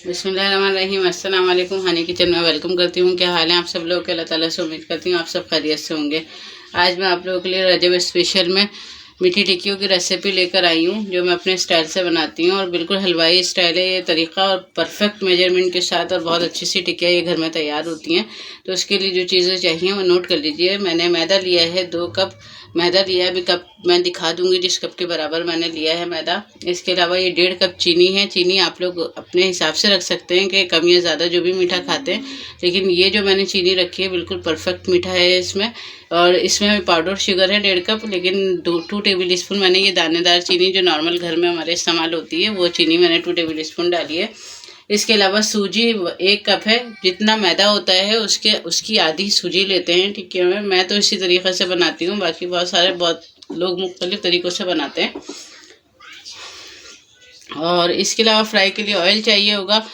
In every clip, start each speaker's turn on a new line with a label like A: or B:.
A: बिस्मिल्लाहिर्रहमानिर्रहीम। अस्सलाम वालेकुम। हनी किचन में वेलकम करती हूँ। क्या हाल है आप सब लोग के? अल्लाह ताला से उम्मीद करती हूँ आप सब खैरियत से होंगे। आज मैं आप लोगों के लिए रजब स्पेशल में मीठी टिक्कियों की रेसिपी लेकर आई हूँ, जो मैं अपने स्टाइल से बनाती हूँ और बिल्कुल हलवाई स्टाइल है ये तरीका, और परफेक्ट मेजरमेंट के साथ और बहुत अच्छी सी टिक्कियाँ ये घर में तैयार होती हैं। तो उसके लिए जो चीज़ें चाहिए वो नोट कर लीजिए। मैंने मैदा लिया है, 2 कप मैदा लिया है। अभी कप मैं दिखा दूंगी जिस कप के बराबर मैंने लिया है मैदा। इसके अलावा ये 1.5 कप चीनी है। चीनी आप लोग अपने हिसाब से रख सकते हैं कि कम या ज़्यादा, जो भी मीठा खाते हैं, लेकिन ये जो मैंने चीनी रखी है बिल्कुल परफेक्ट मीठा है इसमें। और इसमें पाउडर शुगर है 1.5 कप, लेकिन 2 टेबल स्पून मैंने ये दानेदार चीनी जो नॉर्मल घर में हमारे इस्तेमाल होती है वो चीनी मैंने 2 टेबल स्पून डाली है। इसके अलावा सूजी 1 कप है। जितना मैदा होता है उसकी आधी सूजी लेते हैं टिक्कियों में। मैं तो इसी तरीक़े से बनाती हूँ, बाकी बहुत लोग मुख्तलिफ तरीक़ों से बनाते हैं। और इसके अलावा फ्राई के लिए ऑयल चाहिए होगा।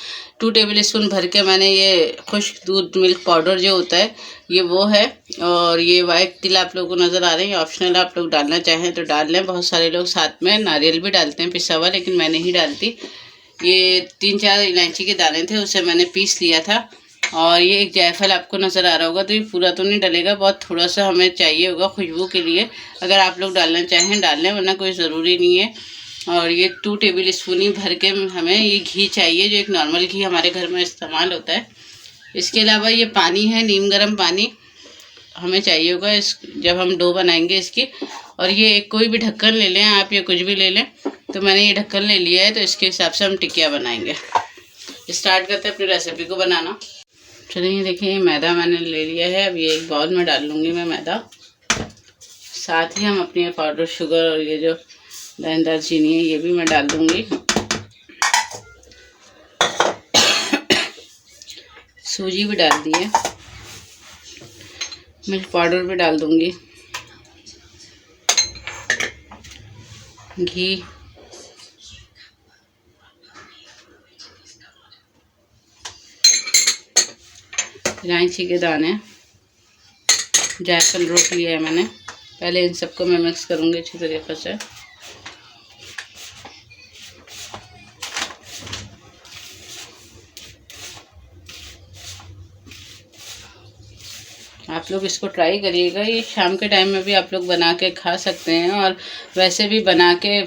A: 2 टेबल स्पून भर के मैंने ये खुश्क दूध मिल्क पाउडर जो होता है ये वो है। और ये वाइट तिल आप लोगों को नज़र आ रहे हैं, ऑप्शनल, आप लोग डालना चाहें तो डाल लें। बहुत सारे लोग साथ में नारियल भी डालते हैं पिसा हुआ, लेकिन मैं नहीं डालती। ये 3-4 इलायची के दाने थे, उसे मैंने पीस लिया था। और ये एक जायफल आपको नज़र आ रहा होगा, तो ये पूरा तो नहीं डलेगा, बहुत थोड़ा सा हमें चाहिए होगा खुशबू के लिए। अगर आप लोग डालना चाहें डाल लें, वरना कोई ज़रूरी नहीं है। और ये 2 टेबल स्पून ही भर के हमें ये घी चाहिए, जो एक नॉर्मल घी हमारे घर में इस्तेमाल होता है। इसके अलावा ये पानी है, नीम गर्म पानी हमें चाहिए होगा जब हम डो बनाएंगे इसकी। और ये कोई भी ढक्कन ले लें आप, या कुछ भी ले लें। तो मैंने ये ढक्कन ले लिया है, तो इसके हिसाब से हम टिक्कियाँ बनाएंगे। स्टार्ट करते हैं अपनी रेसिपी को बनाना। चलिए, ये देखिए ये मैदा मैंने ले लिया है। अब ये एक बाउल में डाल लूँगी मैं मैदा। साथ ही हम अपनी पाउडर शुगर और ये जो दानेदार चीनी है ये भी मैं डाल दूँगी। सूजी भी डाल दी है, मिल्क पाउडर भी डाल दूँगी, घी, इलायची के दाने, जायफल रोक लिया है मैंने। पहले इन सबको मैं मिक्स करूँगी अच्छी तरीके से। आप लोग इसको ट्राई करिएगा। ये शाम के टाइम में भी आप लोग बना के खा सकते हैं, और वैसे भी बना के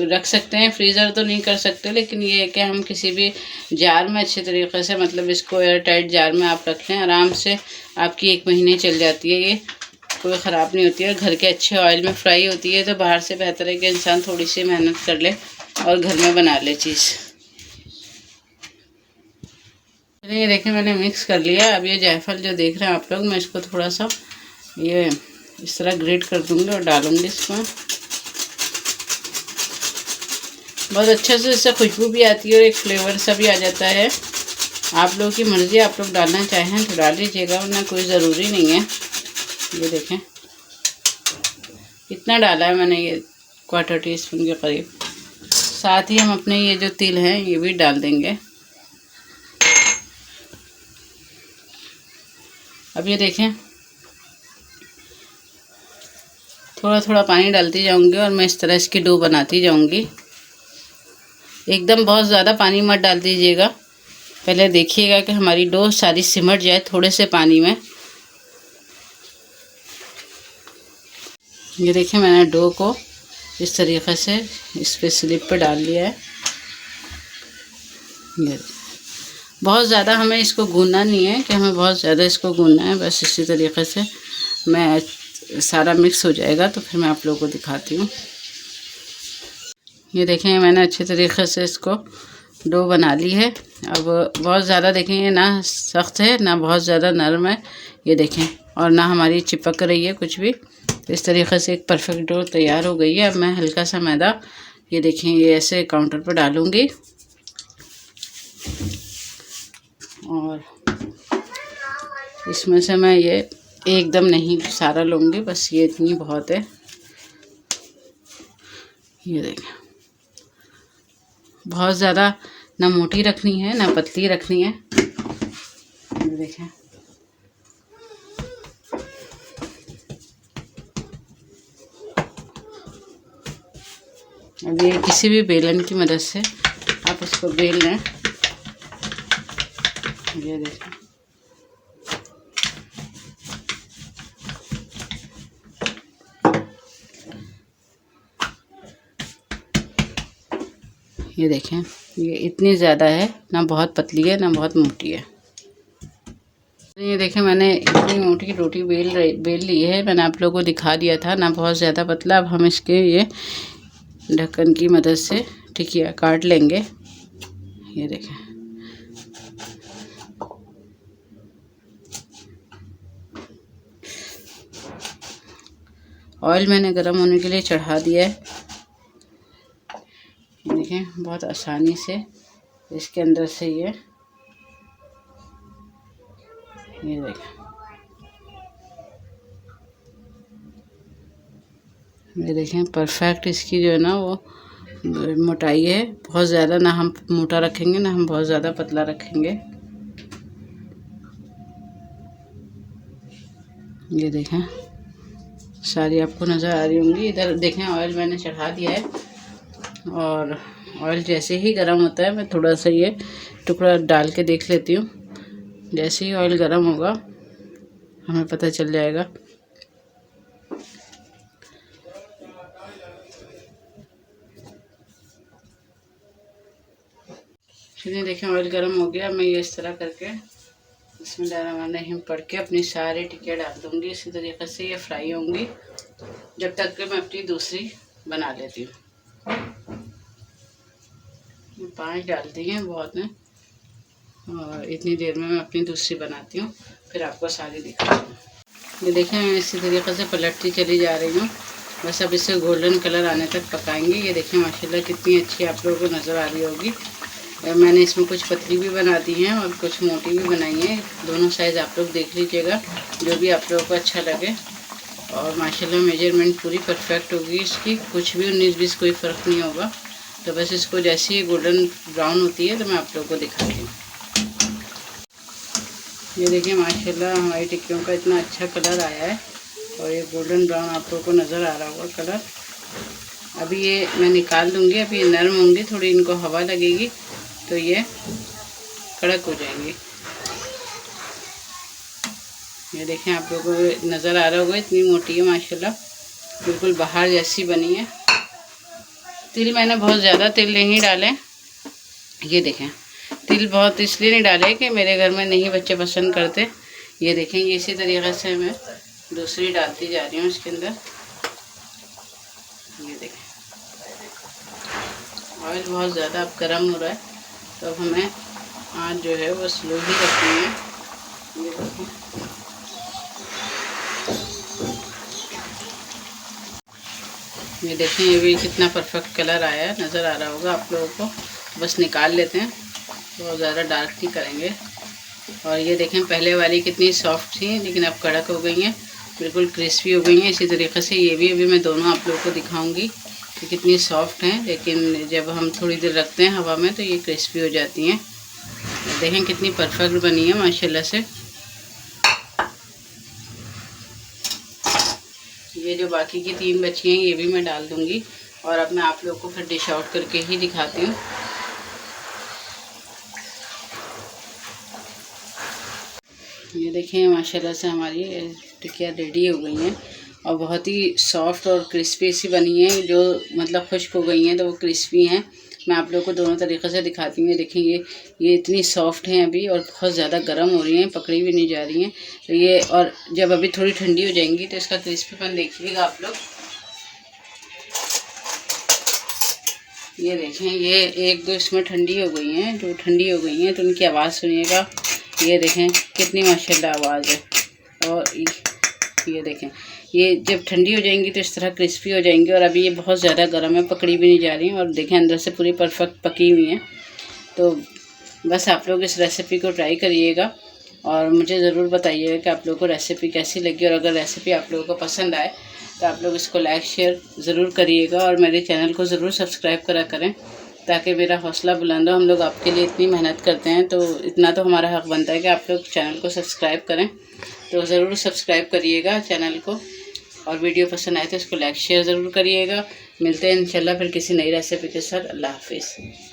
A: रख सकते हैं। फ्रीज़र तो नहीं कर सकते, लेकिन ये है कि हम किसी भी जार में अच्छे तरीके से, मतलब इसको एयर टाइट जार में आप रख लें, आराम से आपकी 1 महीने चल जाती है। ये कोई ख़राब नहीं होती है, घर के अच्छे ऑयल में फ्राई होती है। तो बाहर से बेहतर है कि इंसान थोड़ी सी मेहनत कर ले और घर में बना ले चीज़। ये देखिए मैंने मिक्स कर लिया। अब ये जायफल जो देख रहे हैं आप लोग, मैं इसको थोड़ा सा ये इस तरह ग्रेट कर दूंगी और डालूंगी इसमें। बहुत अच्छे से इससे खुशबू भी आती है और एक फ्लेवर सा भी आ जाता है। आप लोगों की मर्ज़ी, आप लोग डालना चाहें तो डाल लीजिएगा, वरना कोई ज़रूरी नहीं है। ये देखें इतना डाला है मैंने, ये 1/4 टीस्पून के करीब। साथ ही हम अपने ये जो तिल हैं ये भी डाल देंगे। अब ये देखें थोड़ा थोड़ा पानी डालती जाऊंगी और मैं इस तरह इसकी डो बनाती जाऊंगी। एकदम बहुत ज़्यादा पानी मत डाल दीजिएगा, पहले देखिएगा कि हमारी डो सारी सिमट जाए थोड़े से पानी में। ये देखिए मैंने डो को इस तरीक़े से इस पे स्लिप पे डाल लिया है। ये बहुत ज़्यादा हमें इसको गूंदना नहीं है कि हमें बहुत ज़्यादा इसको गूंदना है, बस इसी तरीके से मैं सारा मिक्स हो जाएगा तो फिर मैं आप लोगों को दिखाती हूँ। ये देखें मैंने अच्छे तरीके से इसको डो बना ली है। अब बहुत ज़्यादा देखें ना सख्त है ना बहुत ज़्यादा नरम है, ये देखें, और ना हमारी चिपक रही है कुछ भी। तो इस तरीके से एक परफेक्ट डो तैयार हो गई है। अब मैं हल्का सा मैदा ये देखें ये ऐसे काउंटर पर डालूँगी, और इसमें से मैं ये एकदम नहीं सारा लूँगी, बस ये इतनी बहुत है। ये देखें बहुत ज़्यादा ना मोटी रखनी है ना पतली रखनी है। ये देखें अब ये किसी भी बेलन की मदद से आप इसको बेल लें। ये देखें, ये देखें, ये इतनी ज़्यादा है, ना बहुत पतली है ना बहुत मोटी है। ये देखें, मैंने इतनी मोटी रोटी बेल ली है। मैंने आप लोगों को दिखा दिया था, ना बहुत ज़्यादा पतला। अब हम इसके ये ढक्कन की मदद से टिकिया काट लेंगे। ये देखें, ऑयल मैंने गरम होने के लिए चढ़ा दिया है। देखें, बहुत आसानी से इसके अंदर से ये देखें, ये देखें, परफेक्ट इसकी जो है ना वो मोटाई है। बहुत ज़्यादा ना हम मोटा रखेंगे ना हम बहुत ज़्यादा पतला रखेंगे। ये देखें, सारी आपको नज़र आ रही होंगी। इधर देखें, ऑयल मैंने चढ़ा दिया है और ऑयल जैसे ही गर्म होता है मैं थोड़ा सा ये टुकड़ा डाल के देख लेती हूँ। जैसे ही ऑयल गर्म होगा हमें पता चल जाएगा। फिर देखें, ऑयल गर्म हो गया। मैं ये इस तरह करके बिस्मिल्लाहिर्रहमानिर्रहीम पढ़ के अपनी सारी टिक्कियाँ डाल दूँगी। इसी तरीके से ये फ्राई होंगी जब तक कि मैं अपनी दूसरी बना लेती हूँ। 5 डालती हैं, बहुत है। और इतनी देर में मैं अपनी दूसरी बनाती हूँ, फिर आपको सारी दिखाती हूँ। ये देखें, मैं इसी तरीके से पलटती चली जा रही हूँ। बस अब इसे गोल्डन कलर आने तक पकाएंगे। ये देखें, माशाल्लाह कितनी अच्छी आप लोगों को नज़र आ रही होगी। मैंने इसमें कुछ पतली भी बना दी हैं और कुछ मोटी भी बनाई हैं। दोनों साइज़ आप लोग देख लीजिएगा, जो भी आप लोगों को अच्छा लगे। और माशाल्लाह मेजरमेंट पूरी परफेक्ट होगी इसकी, कुछ भी 19-20 कोई फ़र्क नहीं होगा। तो बस इसको जैसे ही गोल्डन ब्राउन होती है तो मैं आप लोगों को दिखाती हूँ। ये देखिए, माशाल्लाह हमारी टिक्कियों का इतना अच्छा कलर आया है और ये गोल्डन ब्राउन आप लोगों को नज़र आ रहा होगा कलर। अभी ये मैं निकाल दूँगी। अभी ये नरम होंगी, थोड़ी इनको हवा लगेगी तो ये कड़क हो जाएंगे। ये देखें, आप लोगों को नज़र आ रहा होगा, इतनी मोटी है माशाल्लाह, बिल्कुल बाहर जैसी बनी है। तिल मैंने बहुत ज़्यादा तिल नहीं डाले। ये देखें, तिल बहुत इसलिए नहीं डाले कि मेरे घर में नहीं बच्चे पसंद करते। ये देखें, ये इसी तरीके से मैं दूसरी डालती जा रही हूँ इसके अंदर। ये देखें, ऑयल बहुत ज़्यादा अब गर्म हो रहा है तो अब हमें आँच जो है वो स्लो ही रखनी है। ये देखें, ये देखें, ये भी कितना परफेक्ट कलर आया है, नज़र आ रहा होगा आप लोगों को। बस निकाल लेते हैं, बहुत ज़्यादा डार्क नहीं करेंगे। और ये देखें, पहले वाली कितनी सॉफ्ट थी लेकिन अब कड़क हो गई हैं, बिल्कुल क्रिस्पी हो गई हैं। इसी तरीके से ये भी अभी मैं दोनों आप लोगों को दिखाऊंगी कि कितनी सॉफ्ट हैं, लेकिन जब हम थोड़ी देर रखते हैं हवा में तो ये क्रिस्पी हो जाती हैं। देखें कितनी परफेक्ट बनी है माशाल्लाह से। ये जो बाकी की 3 बची हैं ये भी मैं डाल दूंगी और अब मैं आप लोगों को फिर डिश आउट करके ही दिखाती हूँ। ये देखें, माशाल्लाह से हमारी टिक्कियाँ रेडी हो गई हैं और बहुत ही सॉफ्ट और क्रिस्पी सी बनी है। जो मतलब खुश्क हो गई हैं तो वो क्रिस्पी हैं। मैं आप लोगों को दोनों तरीक़े से दिखाती हूँ। देखें, ये इतनी सॉफ्ट हैं अभी और बहुत ज़्यादा गर्म हो रही हैं, पकड़ी भी नहीं जा रही हैं। तो ये, और जब अभी थोड़ी ठंडी हो जाएंगी तो इसका क्रिस्पीपन देखिएगा आप लोग। ये देखें, ये 1-2 इसमें ठंडी हो गई हैं। जो ठंडी हो गई हैं तो उनकी आवाज़ सुनिएगा। ये देखें कितनी माशाल्लाह आवाज़ है। और ये देखें, ये जब ठंडी हो जाएंगी तो इस तरह क्रिस्पी हो जाएंगी। और अभी ये बहुत ज़्यादा गर्म है, पकड़ी भी नहीं जा रही हैं और देखें अंदर से पूरी परफेक्ट पकी हुई हैं। तो बस आप लोग इस रेसिपी को ट्राई करिएगा और मुझे ज़रूर बताइएगा कि आप लोगों को रेसिपी कैसी लगी। और अगर रेसिपी आप लोगों को पसंद आए तो आप लोग इसको लाइक शेयर ज़रूर करिएगा और मेरे चैनल को ज़रूर सब्सक्राइब करा करें ताकि मेरा हौसला बुलंद हो। हम लोग आपके लिए इतनी मेहनत करते हैं तो इतना तो हमारा हक़ बनता है कि आप लोग चैनल को सब्सक्राइब करें। तो ज़रूर सब्सक्राइब करिएगा चैनल को और वीडियो पसंद आए तो इसको लाइक शेयर ज़रूर करिएगा। मिलते हैं इंशाल्लाह फिर किसी नई रेसिपी के साथ। अल्लाह हाफिज़।